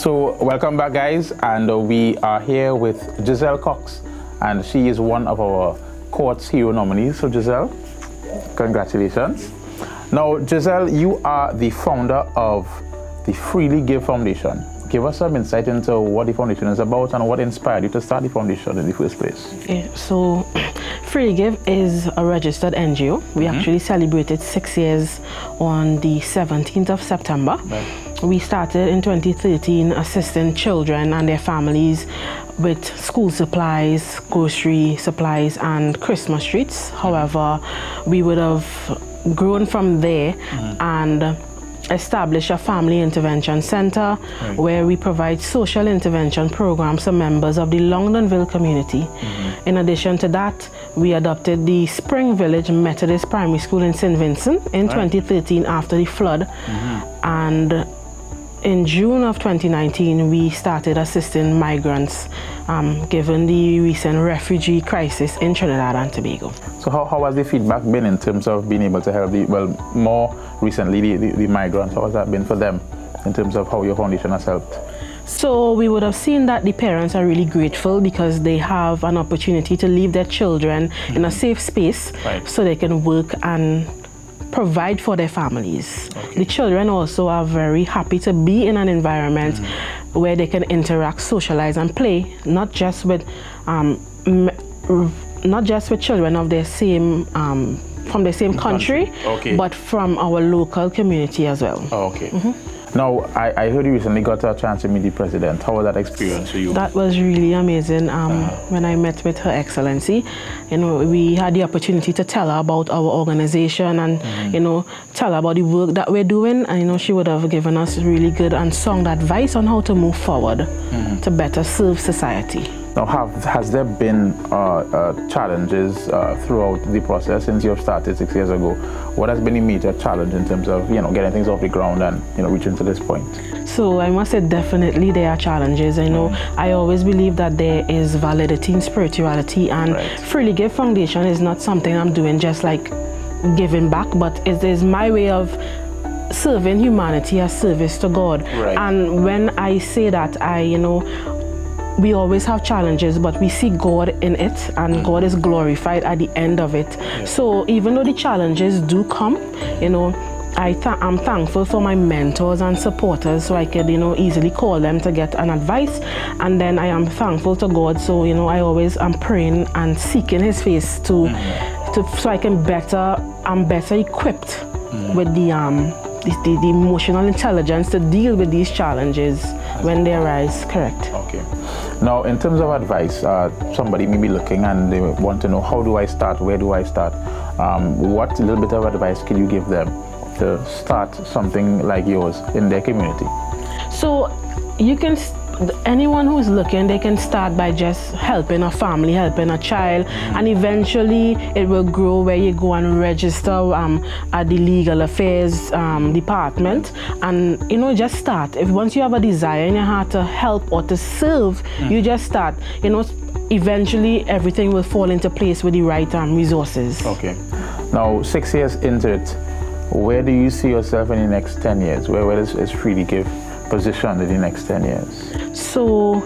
So welcome back, guys, and we are here with Jeselle Cox, and she is one of our Courts Hero nominees. So Jeselle, congratulations. Now Jeselle, you are the founder of the Freely Give Foundation. Give us some insight into what the foundation is about and what inspired you to start the foundation in the first place. Okay, so Freely Give is a registered NGO. We actually celebrated 6 years on the 17th of September. Right. We started in 2013 assisting children and their families with school supplies, grocery supplies, and Christmas treats. However, we would have grown from there and establish a family intervention center where we provide social intervention programs to members of the Longdonville community. In addition to that, we adopted the Spring Village Methodist Primary School in St. Vincent in 2013 after the flood. And in June of 2019, we started assisting migrants given the recent refugee crisis in Trinidad and Tobago. So how has the feedback been in terms of being able to help more recently the migrants? How has that been for them in terms of how your foundation has helped? So we would have seen that the parents are really grateful because they have an opportunity to leave their children in a safe space so they can work and provide for their families. The children also are very happy to be in an environment where they can interact, socialize, and play, not just with children of their same from the same country, but from our local community as well. Now, I heard you recently got a chance to meet the president. How was that experience for you? That was really amazing. When I met with Her Excellency, we had the opportunity to tell her about our organization and, tell her about the work that we're doing. And, she would have given us really good and sound advice on how to move forward to better serve society. Now, has there been challenges throughout the process since you have started 6 years ago? What has been a major challenge in terms of getting things off the ground and reaching to this point? So I must say definitely there are challenges. I always believe that there is validity in spirituality, and Freely Give Foundation is not something I'm doing just like giving back, but it is my way of serving humanity as service to God. And when I say that, we always have challenges, but we see God in it, and God is glorified at the end of it. So even though the challenges do come, I'm thankful for my mentors and supporters, so I could, easily call them to get an advice. And then I am thankful to God, so, I always am praying and seeking His face so I can I'm better equipped with the emotional intelligence to deal with these challenges when they arise. Correct. Now, in terms of advice, somebody may be looking and they want to know, how do I start? Where do I start? What little bit of advice can you give them to start something like yours in their community? So anyone who's looking, they can start by just helping a family, helping a child, and eventually it will grow where you go and register at the legal affairs department, and just start. If once you have a desire in your heart to help or to serve, you just start. Eventually everything will fall into place with the right resources. Now, 6 years into it, where do you see yourself in the next 10 years? Where is Freely Give positioned in the next 10 years? So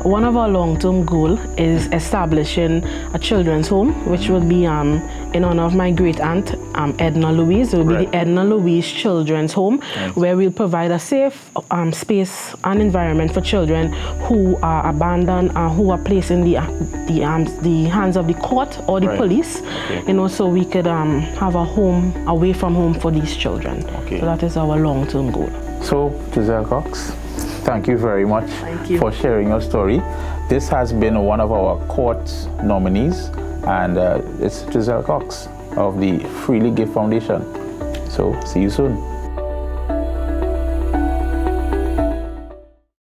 one of our long-term goals is establishing a children's home, which will be in honor of my great-aunt, Edna Louise. It will be the Edna Louise Children's Home, where we'll provide a safe space and environment for children who are abandoned and who are placed in the hands of the court or the police, so we could have a home away from home for these children. So that is our long-term goal. So, Jeselle Cox, thank you very much for sharing your story. This has been one of our court nominees, and it's Jeselle Cox of the Freely Give Foundation. So, see you soon.